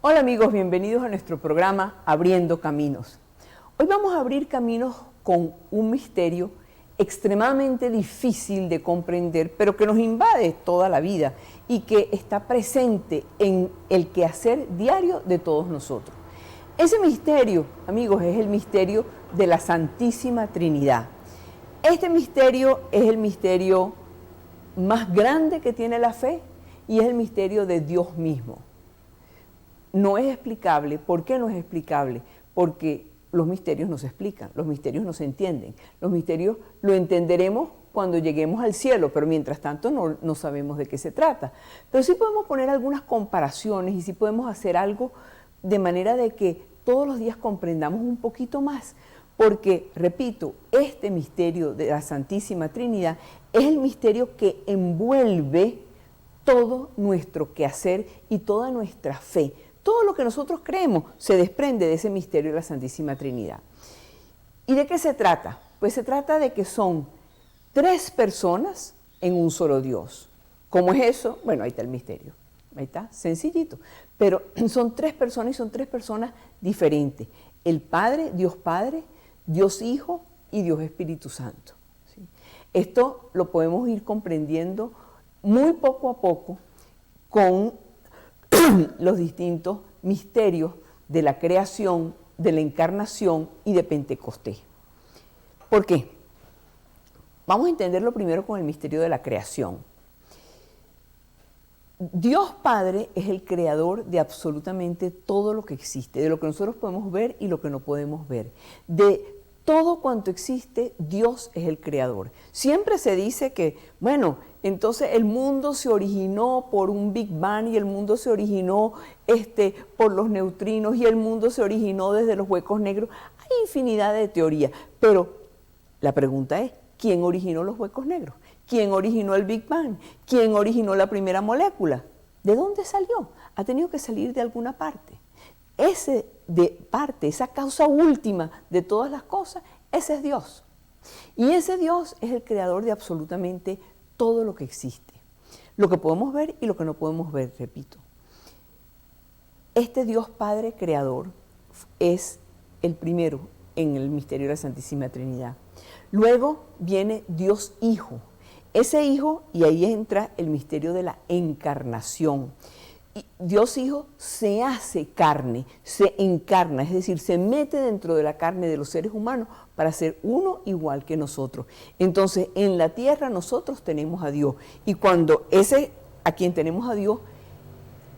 Hola amigos, bienvenidos a nuestro programa Abriendo Caminos. Hoy vamos a abrir caminos con un misterio extremadamente difícil de comprender, pero que nos invade toda la vida y que está presente en el quehacer diario de todos nosotros. Ese misterio, amigos, es el misterio de la Santísima Trinidad. Este misterio es el misterio más grande que tiene la fe y es el misterio de Dios mismo. No es explicable. ¿Por qué no es explicable? Porque los misterios no se explican, los misterios no se entienden. Los misterios lo entenderemos cuando lleguemos al cielo, pero mientras tanto no sabemos de qué se trata. Pero sí podemos poner algunas comparaciones y sí podemos hacer algo de manera de que todos los días comprendamos un poquito más. Porque, repito, este misterio de la Santísima Trinidad es el misterio que envuelve todo nuestro quehacer y toda nuestra fe. Todo lo que nosotros creemos se desprende de ese misterio de la Santísima Trinidad. ¿Y de qué se trata? Pues se trata de que son tres personas en un solo Dios. ¿Cómo es eso? Bueno, ahí está el misterio. Ahí está, sencillito. Pero son tres personas y son tres personas diferentes. El Padre, Dios Hijo y Dios Espíritu Santo. ¿Sí? Esto lo podemos ir comprendiendo muy poco a poco con los distintos misterios de la creación, de la encarnación y de Pentecostés. ¿Por qué? Vamos a entenderlo primero con el misterio de la creación. Dios Padre es el creador de absolutamente todo lo que existe, de lo que nosotros podemos ver y lo que no podemos ver. De todo cuanto existe, Dios es el creador. Siempre se dice que, bueno, entonces el mundo se originó por un Big Bang y el mundo se originó por los neutrinos y el mundo se originó desde los huecos negros. Hay infinidad de teorías, pero la pregunta es, ¿quién originó los huecos negros? ¿Quién originó el Big Bang? ¿Quién originó la primera molécula? ¿De dónde salió? Ha tenido que salir de alguna parte. Esa causa última de todas las cosas, ese es Dios. Y ese Dios es el creador de absolutamente todo lo que existe. Lo que podemos ver y lo que no podemos ver, repito. Este Dios Padre Creador es el primero en el misterio de la Santísima Trinidad. Luego viene Dios Hijo. Ese Hijo, y ahí entra el misterio de la encarnación. Y Dios Hijo se hace carne, se encarna, es decir, se mete dentro de la carne de los seres humanos para ser uno igual que nosotros. Entonces, en la tierra nosotros tenemos a Dios. Y cuando a quien tenemos a Dios,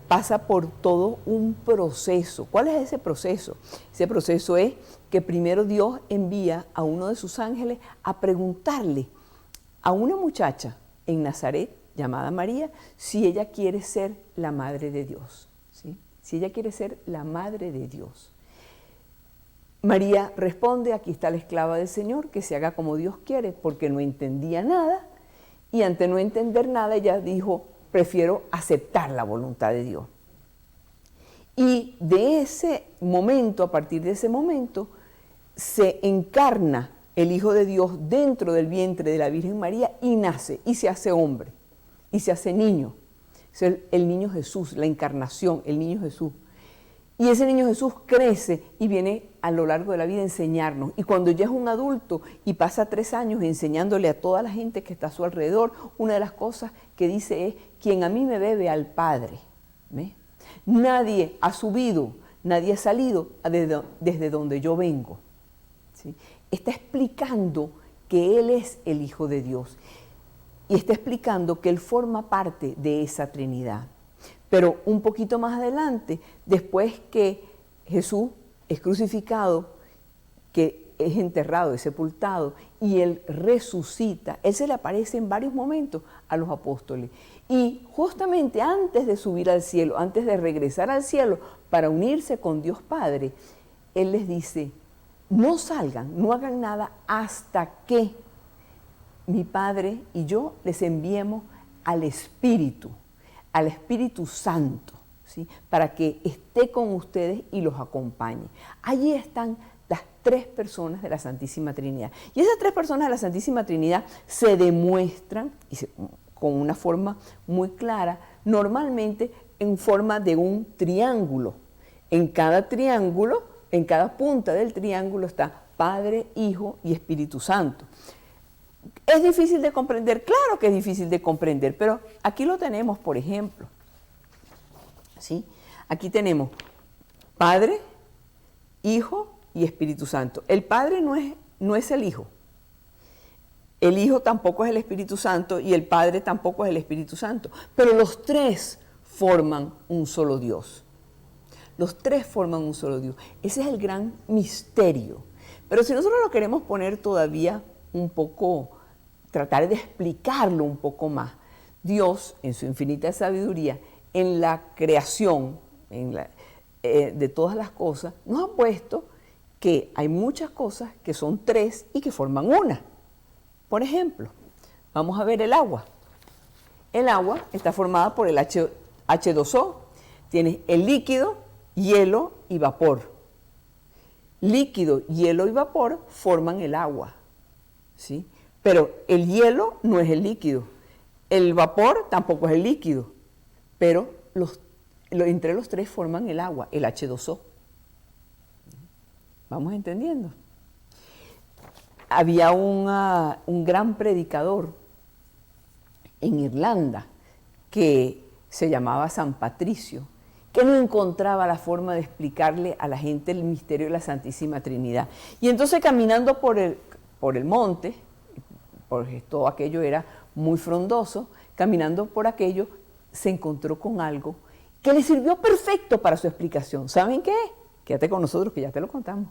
pasa por todo un proceso. ¿Cuál es ese proceso? Ese proceso es que primero Dios envía a uno de sus ángeles a preguntarle a una muchacha en Nazaret, llamada María, si ella quiere ser la madre de Dios. ¿Sí? Si ella quiere ser la madre de Dios. María responde, aquí está la esclava del Señor, que se haga como Dios quiere, porque no entendía nada, y ante no entender nada ella dijo, prefiero aceptar la voluntad de Dios. Y de ese momento, a partir de ese momento, se encarna el Hijo de Dios dentro del vientre de la Virgen María y nace, y se hace hombre, y se hace niño. Es el niño Jesús, la encarnación, el niño Jesús. Y ese niño Jesús crece y viene a lo largo de la vida a enseñarnos. Y cuando ya es un adulto y pasa 3 años enseñándole a toda la gente que está a su alrededor, una de las cosas que dice es, quien a mí me bebe al Padre. ¿Ve? Nadie ha subido, nadie ha salido desde donde yo vengo. ¿Sí? Está explicando que Él es el Hijo de Dios. Y está explicando que Él forma parte de esa Trinidad. Pero un poquito más adelante, después que Jesús es crucificado, que es enterrado, es sepultado, y Él resucita, Él se le aparece en varios momentos a los apóstoles. Y justamente antes de subir al cielo, antes de regresar al cielo para unirse con Dios Padre, Él les dice, no salgan, no hagan nada hasta que mi Padre y yo les enviemos al Espíritu Santo, ¿sí? Para que esté con ustedes y los acompañe. Allí están las 3 personas de la Santísima Trinidad. Y esas 3 personas de la Santísima Trinidad se demuestran con una forma muy clara, normalmente en forma de un triángulo. En cada triángulo, en cada punta del triángulo está Padre, Hijo y Espíritu Santo. ¿Es difícil de comprender? Claro que es difícil de comprender, pero aquí lo tenemos, por ejemplo. ¿Sí? Aquí tenemos Padre, Hijo y Espíritu Santo. El Padre no es el Hijo. El Hijo tampoco es el Espíritu Santo y el Padre tampoco es el Espíritu Santo. Pero los tres forman un solo Dios. Los tres forman un solo Dios. Ese es el gran misterio. Pero si nosotros lo queremos poner todavía un poco, tratar de explicarlo un poco más, Dios, en su infinita sabiduría, en la creación de todas las cosas, nos ha puesto que hay muchas cosas que son tres y que forman una. Por ejemplo, vamos a ver el agua. El agua está formada por el H2O. Tienes el líquido, hielo y vapor. Líquido, hielo y vapor forman el agua, ¿sí? Pero el hielo no es el líquido. El vapor tampoco es el líquido. Pero entre los tres forman el agua, el H2O. ¿Vamos entendiendo? Había un gran predicador en Irlanda que se llamaba San Patricio, que no encontraba la forma de explicarle a la gente el misterio de la Santísima Trinidad. Y entonces caminando por el monte, porque todo aquello era muy frondoso, caminando por aquello se encontró con algo que le sirvió perfecto para su explicación. ¿Saben qué? Quédate con nosotros que ya te lo contamos.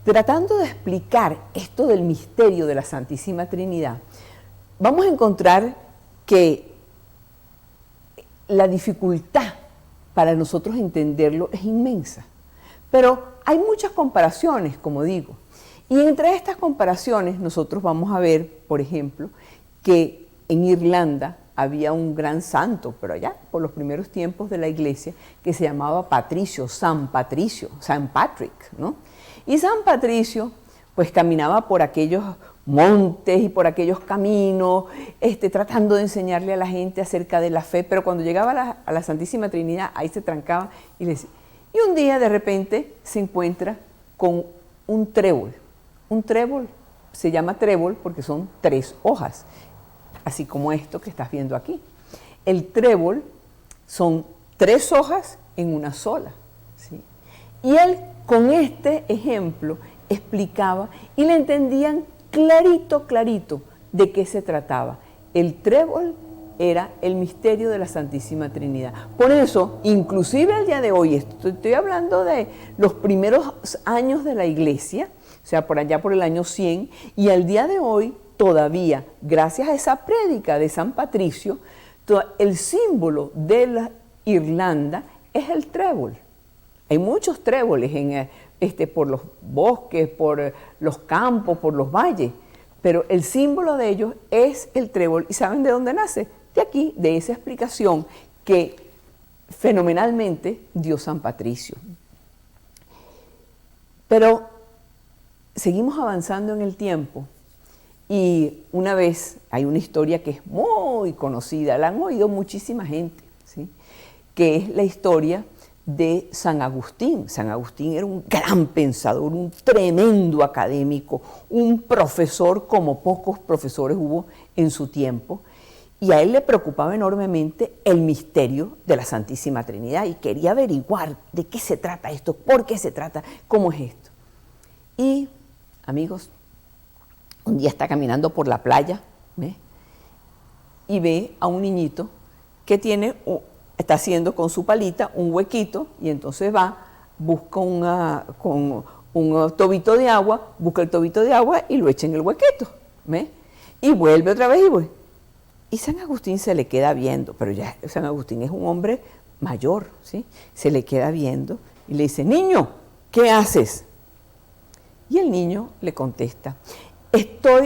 Tratando de explicar esto del misterio de la Santísima Trinidad, vamos a encontrar que la dificultad para nosotros entenderlo es inmensa. Pero hay muchas comparaciones, como digo. Y entre estas comparaciones nosotros vamos a ver, por ejemplo, que en Irlanda había un gran santo, pero allá por los primeros tiempos de la iglesia, que se llamaba Patricio, San Patrick, ¿no? Y San Patricio, pues caminaba por aquellos montes y por aquellos caminos, tratando de enseñarle a la gente acerca de la fe, pero cuando llegaba a la Santísima Trinidad, ahí se trancaba y le decía. Y un día de repente se encuentra con un trébol. Un trébol se llama trébol porque son 3 hojas, así como esto que estás viendo aquí. El trébol son 3 hojas en una sola, ¿sí? Y él con este ejemplo explicaba y le entendían clarito, clarito de qué se trataba. El trébol era el misterio de la Santísima Trinidad. Por eso, inclusive al día de hoy, estoy hablando de los primeros años de la iglesia, o sea, por allá por el año 100, y al día de hoy todavía, gracias a esa prédica de San Patricio, el símbolo de la Irlanda es el trébol. Hay muchos tréboles por los bosques, por los campos, por los valles, pero el símbolo de ellos es el trébol. ¿Y saben de dónde nace? De aquí, de esa explicación que fenomenalmente dio San Patricio. Pero seguimos avanzando en el tiempo y una vez hay una historia que es muy conocida, la han oído muchísima gente, ¿sí? Que es la historia de San Agustín. San Agustín era un gran pensador, un tremendo académico, un profesor como pocos profesores hubo en su tiempo, y a él le preocupaba enormemente el misterio de la Santísima Trinidad y quería averiguar de qué se trata esto, por qué se trata, cómo es esto. Y, amigos, un día está caminando por la playa, ¿ve? Y ve a un niñito que está haciendo con su palita un huequito y entonces va, busca con un tobito de agua, busca el tobito de agua y lo echa en el huequito, ¿ve? Y vuelve otra vez y vuelve. Y San Agustín se le queda viendo, pero ya San Agustín es un hombre mayor, ¿sí? Se le queda viendo y le dice, niño, ¿qué haces? Y el niño le contesta,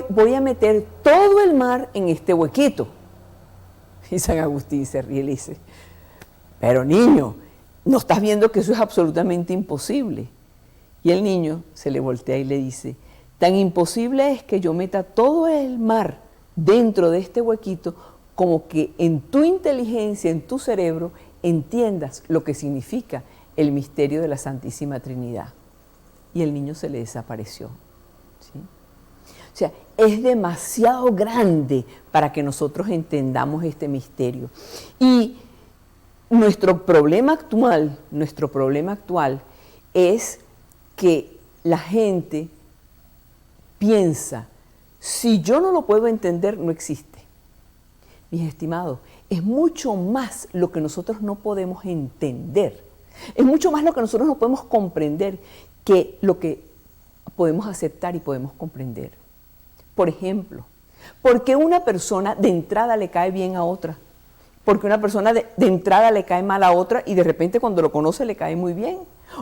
voy a meter todo el mar en este huequito. Y San Agustín se ríe y le dice, pero niño, ¿no estás viendo que eso es absolutamente imposible? Y el niño se le voltea y le dice, tan imposible es que yo meta todo el mar dentro de este huequito como que en tu inteligencia, en tu cerebro, entiendas lo que significa el misterio de la Santísima Trinidad. Y el niño se le desapareció, ¿sí? O sea, es demasiado grande para que nosotros entendamos este misterio. Y nuestro problema actual es que la gente piensa, si yo no lo puedo entender, no existe. Mis estimados, es mucho más lo que nosotros no podemos entender. Es mucho más lo que nosotros no podemos comprender que lo que podemos aceptar y podemos comprender. Por ejemplo, ¿por qué una persona de entrada le cae bien a otra? Porque una persona de entrada le cae mal a otra y de repente cuando lo conoce le cae muy bien.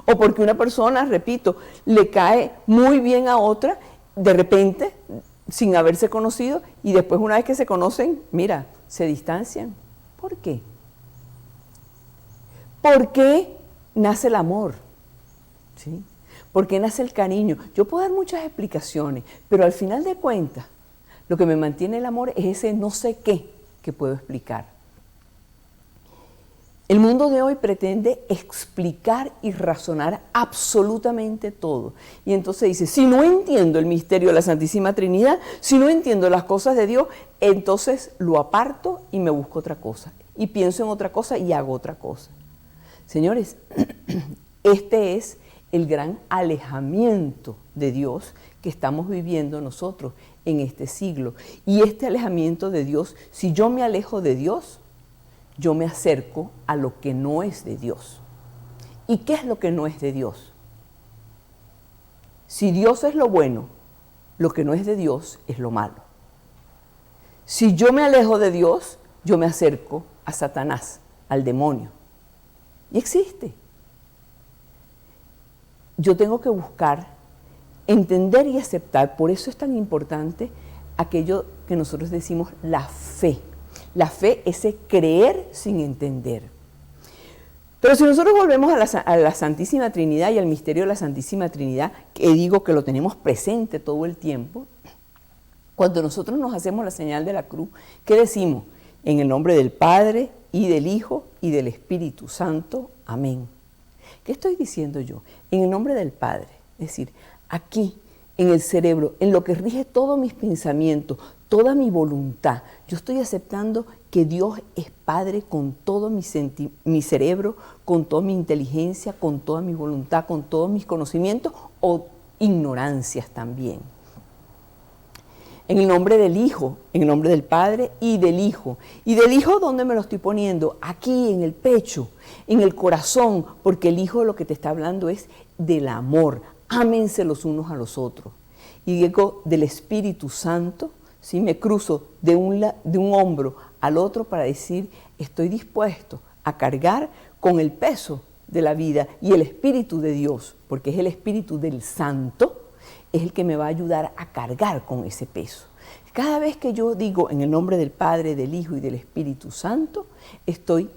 O porque una persona, repito, le cae muy bien a otra, de repente, sin haberse conocido, y después una vez que se conocen, mira, se distancian. ¿Por qué? ¿Por qué nace el amor? ¿Sí? ¿Por qué nace el cariño? Yo puedo dar muchas explicaciones, pero al final de cuentas, lo que me mantiene el amor es ese no sé qué que puedo explicar. El mundo de hoy pretende explicar y razonar absolutamente todo. Y entonces dice, si no entiendo el misterio de la Santísima Trinidad, si no entiendo las cosas de Dios, entonces lo aparto y me busco otra cosa. Y pienso en otra cosa y hago otra cosa. Señores, este es el gran alejamiento de Dios que estamos viviendo nosotros en este siglo. Y este alejamiento de Dios, si yo me alejo de Dios, yo me acerco a lo que no es de Dios. ¿Y qué es lo que no es de Dios? Si Dios es lo bueno, lo que no es de Dios es lo malo. Si yo me alejo de Dios, yo me acerco a Satanás, al demonio. Y existe. Yo tengo que buscar, entender y aceptar. Por eso es tan importante aquello que nosotros decimos la fe. La fe es creer sin entender. Pero si nosotros volvemos a la Santísima Trinidad y al misterio de la Santísima Trinidad, que digo que lo tenemos presente todo el tiempo, cuando nosotros nos hacemos la señal de la cruz, ¿qué decimos? En el nombre del Padre y del Hijo y del Espíritu Santo. Amén. ¿Qué estoy diciendo yo? En el nombre del Padre, es decir, aquí, en el cerebro, en lo que rige todos mis pensamientos, toda mi voluntad, yo estoy aceptando que Dios es Padre con todo mi cerebro, con toda mi inteligencia, con toda mi voluntad, con todos mis conocimientos o ignorancias también. En el nombre del Hijo, en el nombre del Padre y del Hijo. ¿Y del Hijo dónde me lo estoy poniendo? Aquí, en el pecho, en el corazón, porque el Hijo lo que te está hablando es del amor. Ámense los unos a los otros. Y digo del Espíritu Santo, ¿sí? Me cruzo de un hombro al otro para decir, estoy dispuesto a cargar con el peso de la vida y el Espíritu de Dios, porque es el Espíritu del Santo, es el que me va a ayudar a cargar con ese peso. Cada vez que yo digo en el nombre del Padre, del Hijo y del Espíritu Santo, estoy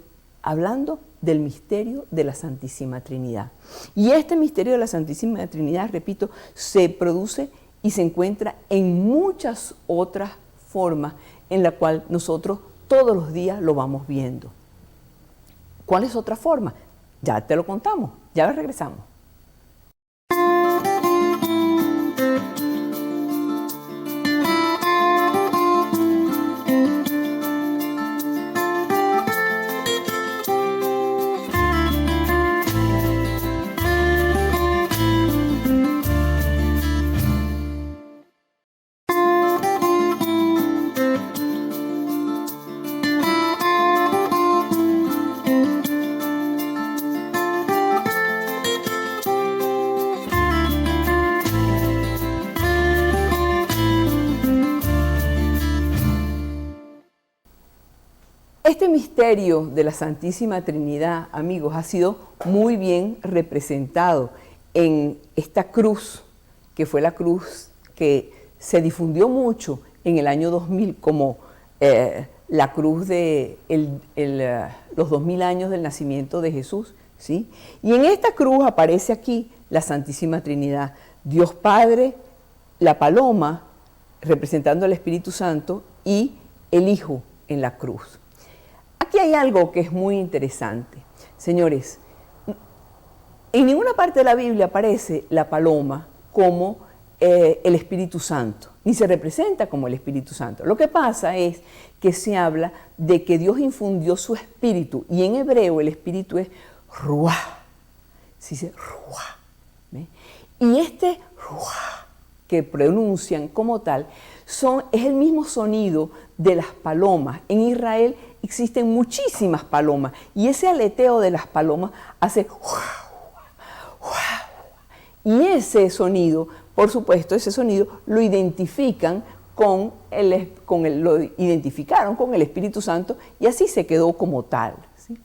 hablando del misterio de la Santísima Trinidad. Y este misterio de la Santísima Trinidad, repito, se produce y se encuentra en muchas otras formas en la cual nosotros todos los días lo vamos viendo. ¿Cuál es otra forma? Ya te lo contamos, ya regresamos. Este misterio de la Santísima Trinidad, amigos, ha sido muy bien representado en esta cruz, que fue la cruz que se difundió mucho en el año 2000 como la cruz de los 2000 años del nacimiento de Jesús, ¿sí? Y en esta cruz aparece aquí la Santísima Trinidad, Dios Padre, la paloma representando al Espíritu Santo y el Hijo en la cruz. Aquí hay algo que es muy interesante. Señores, en ninguna parte de la Biblia aparece la paloma como el Espíritu Santo, ni se representa como el Espíritu Santo. Lo que pasa es que se habla de que Dios infundió su espíritu, y en hebreo el espíritu es ruah, se dice ruah, ¿ve? Y este ruah que pronuncian como tal es el mismo sonido de las palomas. En Israel existen muchísimas palomas y ese aleteo de las palomas hace y ese sonido, por supuesto, ese sonido lo identifican lo identificaron con el Espíritu Santo y así se quedó como tal, ¿sí?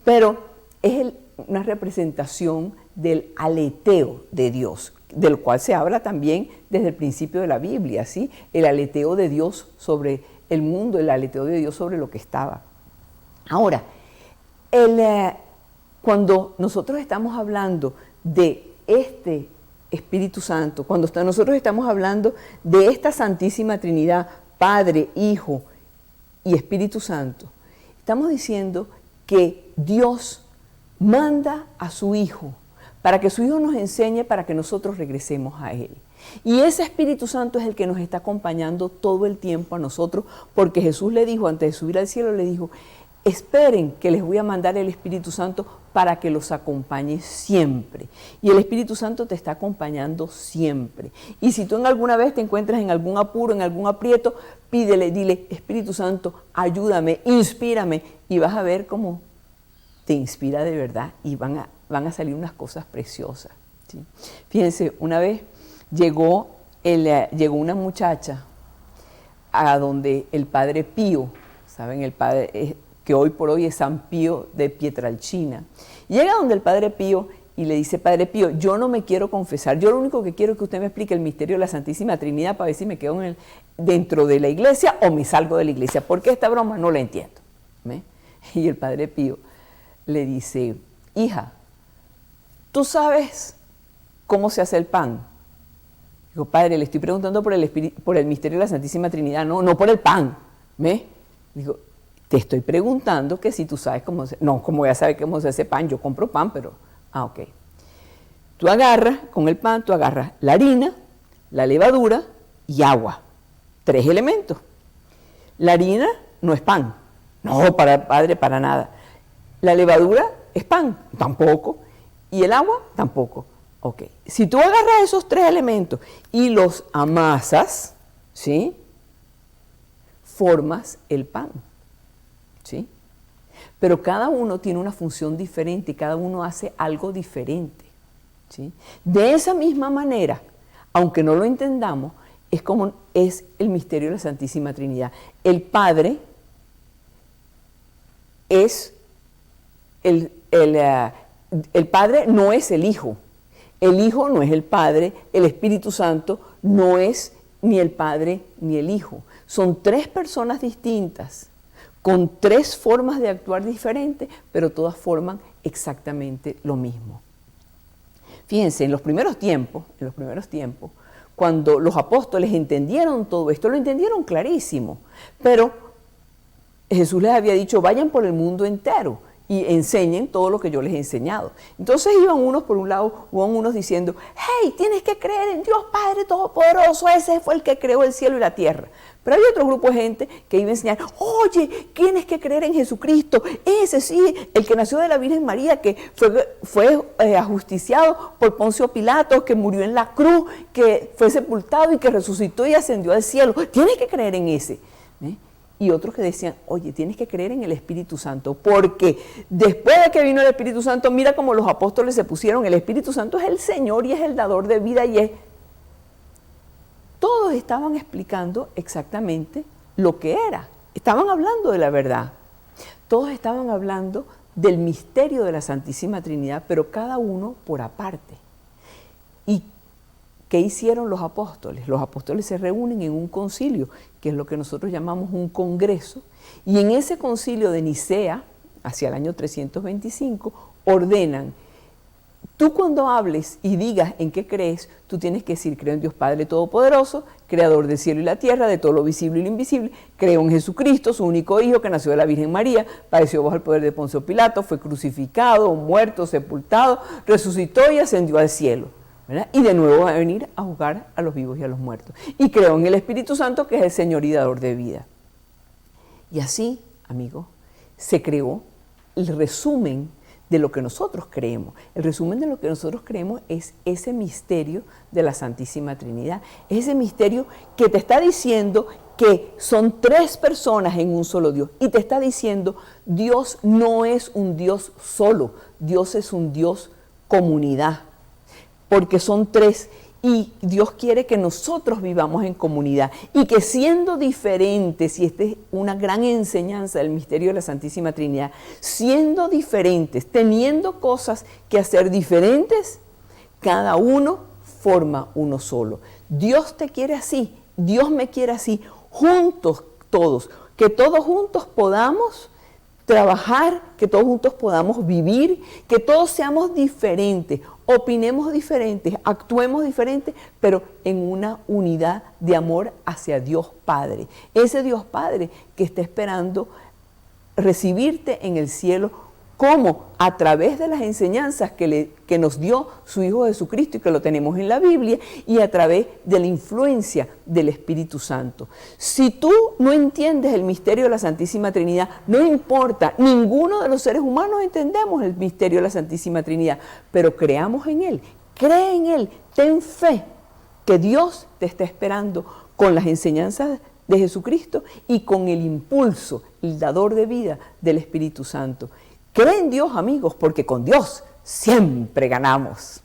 Pero es una representación del aleteo de Dios, del cual se habla también desde el principio de la Biblia, ¿sí? El aleteo de Dios sobre el mundo, el aleteo de Dios sobre lo que estaba. Ahora, cuando nosotros estamos hablando de este Espíritu Santo, cuando nosotros estamos hablando de esta Santísima Trinidad, Padre, Hijo y Espíritu Santo, estamos diciendo que Dios manda a su Hijo para que su Hijo nos enseñe, para que nosotros regresemos a Él. Y ese Espíritu Santo es el que nos está acompañando todo el tiempo a nosotros, porque Jesús le dijo, antes de subir al cielo, le dijo, esperen que les voy a mandar el Espíritu Santo para que los acompañe siempre. Y el Espíritu Santo te está acompañando siempre. Y si tú en alguna vez te encuentras en algún apuro, en algún aprieto, dile, Espíritu Santo, ayúdame, inspírame, y vas a ver cómo te inspira de verdad y van a salir unas cosas preciosas, ¿sí? Fíjense, una vez llegó una muchacha a donde el Padre Pío, ¿saben? El Padre que hoy por hoy es San Pío de Pietrelcina. Llega donde el Padre Pío y le dice, Padre Pío, yo no me quiero confesar, yo lo único que quiero es que usted me explique el misterio de la Santísima Trinidad para ver si me quedo dentro de la iglesia o me salgo de la iglesia, porque esta broma no la entiendo, ¿ve? Y el Padre Pío le dice, hija, ¿tú sabes cómo se hace el pan? Digo, padre, le estoy preguntando por el misterio de la Santísima Trinidad, no por el pan, ¿ve? Digo, te estoy preguntando que si tú sabes cómo se... No, como ya sabes cómo se hace pan, yo compro pan, pero... Ah, ok. Tú agarras, con el pan, tú agarras la harina, la levadura y agua. 3 elementos. La harina no es pan. No, padre, para nada. La levadura es pan, tampoco. Y el agua, tampoco. Ok. Si tú agarras esos 3 elementos y los amasas, ¿sí? Formas el pan, ¿sí? Pero cada uno tiene una función diferente y cada uno hace algo diferente, ¿sí? De esa misma manera, aunque no lo entendamos, es como es el misterio de la Santísima Trinidad. El Padre es el Padre no es el Hijo no es el Padre, el Espíritu Santo no es ni el Padre ni el Hijo. Son 3 personas distintas, con 3 formas de actuar diferentes, pero todas forman exactamente lo mismo. Fíjense, en los primeros tiempos, cuando los apóstoles entendieron todo esto, lo entendieron clarísimo, pero Jesús les había dicho, vayan por el mundo entero y enseñen todo lo que yo les he enseñado. Entonces iban unos por un lado, iban unos diciendo, hey, tienes que creer en Dios Padre Todopoderoso, ese fue el que creó el cielo y la tierra. Pero había otro grupo de gente que iba a enseñar, oye, tienes que creer en Jesucristo, ese sí, el que nació de la Virgen María, que fue ajusticiado por Poncio Pilato, que murió en la cruz, que fue sepultado y que resucitó y ascendió al cielo. Tienes que creer en ese. Y otros que decían, oye, tienes que creer en el Espíritu Santo, porque después de que vino el Espíritu Santo, mira cómo los apóstoles se pusieron, el Espíritu Santo es el Señor y es el dador de vida y es... Todos estaban explicando exactamente lo que era, estaban hablando de la verdad. Todos estaban hablando del misterio de la Santísima Trinidad, pero cada uno por aparte. ¿Y qué hicieron los apóstoles? Los apóstoles se reúnen en un concilio, que es lo que nosotros llamamos un congreso, y en ese concilio de Nicea, hacia el año 325, ordenan: tú cuando hables y digas en qué crees, tú tienes que decir: creo en Dios Padre Todopoderoso, creador del cielo y la tierra, de todo lo visible y lo invisible. Creo en Jesucristo, su único Hijo, que nació de la Virgen María, padeció bajo el poder de Poncio Pilato, fue crucificado, muerto, sepultado, resucitó y ascendió al cielo, ¿verdad? Y de nuevo va a venir a juzgar a los vivos y a los muertos. Y creo en el Espíritu Santo, que es el Señor y dador de vida. Y así, amigos, se creó el resumen de lo que nosotros creemos. El resumen de lo que nosotros creemos es ese misterio de la Santísima Trinidad. Ese misterio que te está diciendo que son tres personas en un solo Dios. Y te está diciendo: Dios no es un Dios solo, Dios es un Dios comunidad. Porque son tres. Y Dios quiere que nosotros vivamos en comunidad y que, siendo diferentes, y esta es una gran enseñanza del misterio de la Santísima Trinidad, siendo diferentes, teniendo cosas que hacer diferentes, cada uno forma uno solo. Dios te quiere así, Dios me quiere así, juntos todos, que todos juntos podamos trabajar, que todos juntos podamos vivir, que todos seamos diferentes, opinemos diferentes, actuemos diferentes, pero en una unidad de amor hacia Dios Padre. Ese Dios Padre que está esperando recibirte en el cielo, como a través de las enseñanzas que nos dio su Hijo Jesucristo, y que lo tenemos en la Biblia, y a través de la influencia del Espíritu Santo. Si tú no entiendes el misterio de la Santísima Trinidad, no importa, ninguno de los seres humanos entendemos el misterio de la Santísima Trinidad, pero creamos en Él, cree en Él, ten fe que Dios te está esperando con las enseñanzas de Jesucristo y con el impulso, el dador de vida del Espíritu Santo. Cree en Dios, amigos, porque con Dios siempre ganamos.